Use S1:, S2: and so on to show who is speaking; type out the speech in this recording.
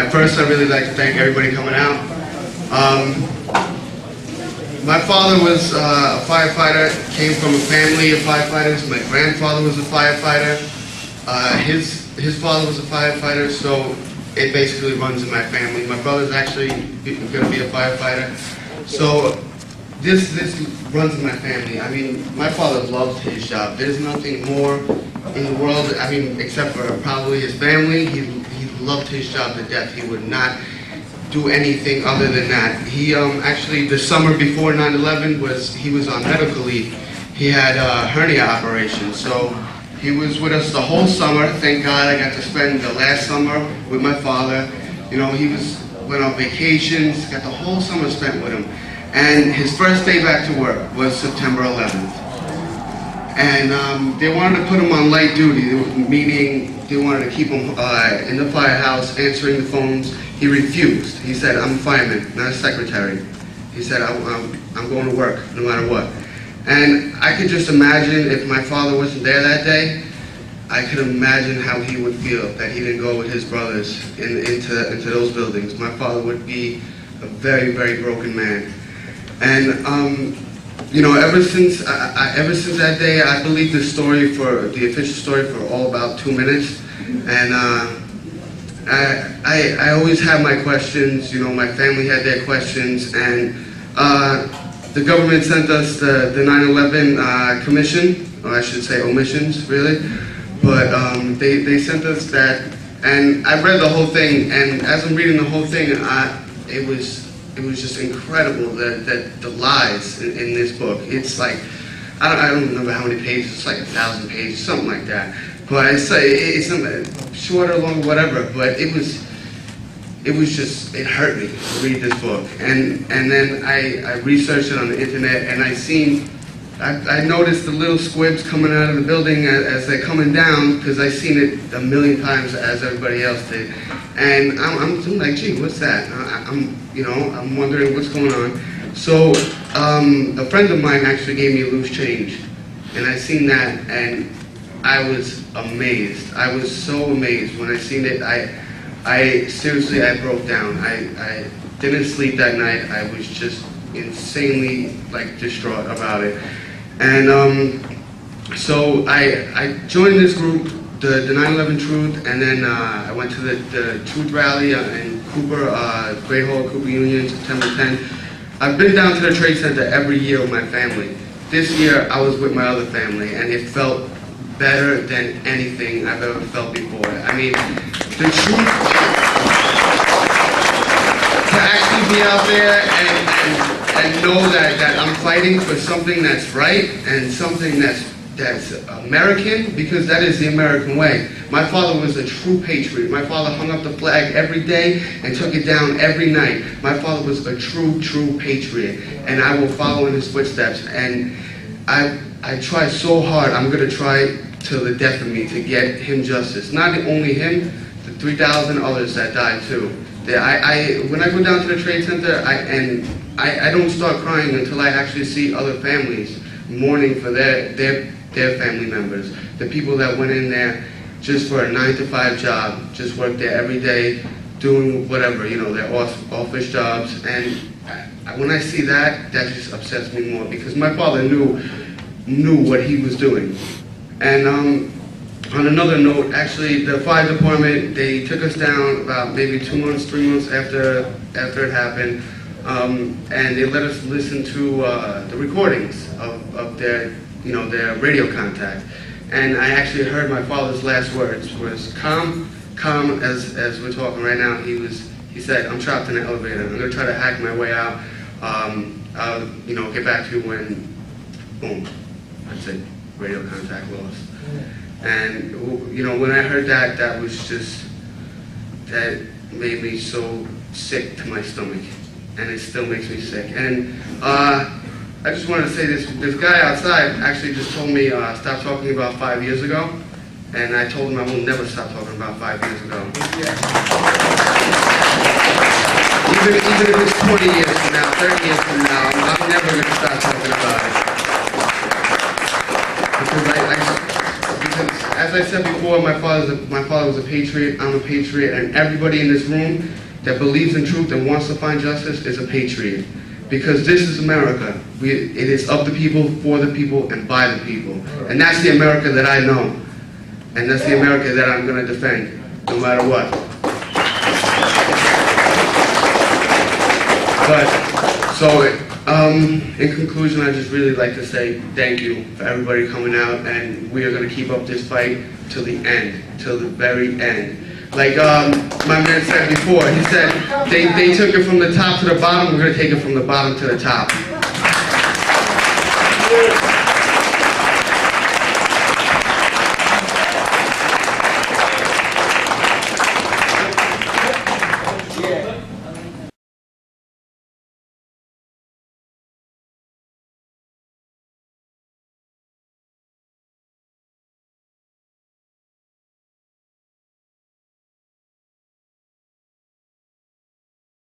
S1: right, first I'd really like to thank everybody coming out. My father was a firefighter, came from a family of firefighters. My grandfather was a firefighter. His father was a firefighter, so it basically runs in my family. My brother's actually going to be a firefighter. So this runs in my family. I mean, my father loved his job. There's nothing more in the world, I mean, except for probably his family. He loved his job to death. He would not do anything other than that. He actually, the summer before 9/11, he was on medical leave. He had a hernia operation, so he was with us the whole summer. Thank God I got to spend the last summer with my father. You know, went on vacations, got the whole summer spent with him. And his first day back to work was September 11th. And they wanted to put him on light duty, meaning they wanted to keep him in the firehouse answering the phones. He refused. He said, I'm a fireman, not a secretary. He said, I'm going to work no matter what. And I could just imagine if my father wasn't there that day, I could imagine how he would feel that he didn't go with his brothers into those buildings. My father would be a very, very broken man. And you know, ever since that day, I believe the official story for all about 2 minutes. And I always have my questions. You know, my family had their questions, and the government sent us the 9/11 commission, or I should say omissions, really. But they sent us that, and I read the whole thing. And as I'm reading the whole thing, it was just incredible that the lies in this book. It's like, I don't remember how many pages. It's like 1,000 pages, something like that. But it's shorter, longer, whatever. But it hurt me to read this book. And then I researched it on the internet, and I noticed the little squibs coming out of the building as they're coming down, because I seen it a million times as everybody else did. And I'm like, gee, what's that? I'm wondering what's going on. So a friend of mine actually gave me a loose change, and I seen that, and I was amazed. I was so amazed when I seen it. I seriously, I broke down. I didn't sleep that night. I was just insanely distraught about it. And so I joined this group, the 9/11 Truth, and then I went to the Truth Rally in Cooper, Great Hall, Cooper Union, September 10th. I've been down to the Trade Center every year with my family. This year I was with my other family, and it felt better than anything I've ever felt before. I mean, the truth, to actually be out there and know that I'm fighting for something that's right and something that's American, because that is the American way. My father was a true patriot. My father hung up the flag every day and took it down every night. My father was a true patriot, and I will follow in his footsteps. And I try so hard. I'm going to try till the death of me to get him justice. Not only him, the 3,000 others that died too. When I go down to the Trade Center, I don't start crying until I actually see other families mourning for their family members. The people that went in there just for a 9-to-5 job, just worked there every day, doing whatever, their office jobs. And when I see that just upsets me more, because my father knew what he was doing. And on another note, actually, the fire department, they took us down about maybe 3 months after it happened, and they let us listen to the recordings of their radio contact. And I actually heard my father's last words was calm as we're talking right now. He said, I'm trapped in an elevator. I'm going to try to hack my way out. I'll get back to you when, boom, I said radio contact lost. And when I heard that, that made me so sick to my stomach, and it still makes me sick. And I just wanted to say this guy outside actually just told me stop talking about 5 years ago, and I told him I will never stop talking about 5 years ago. Yeah. Even if it's 20 years from now, 30 years from now, I'm never going to stop talking about it. Because as as I said before, my father was a patriot, I'm a patriot, and everybody in this room that believes in truth and wants to find justice is a patriot. Because this is America. It is of the people, for the people, and by the people. And that's the America that I know. And that's the America that I'm going to defend, no matter what. But, so, in conclusion, I just really like to say thank you for everybody coming out, and we are going to keep up this fight till the end, till the very end. Like my man said before, he said, they took it from the top to the bottom, we're going to take it from the bottom to the top.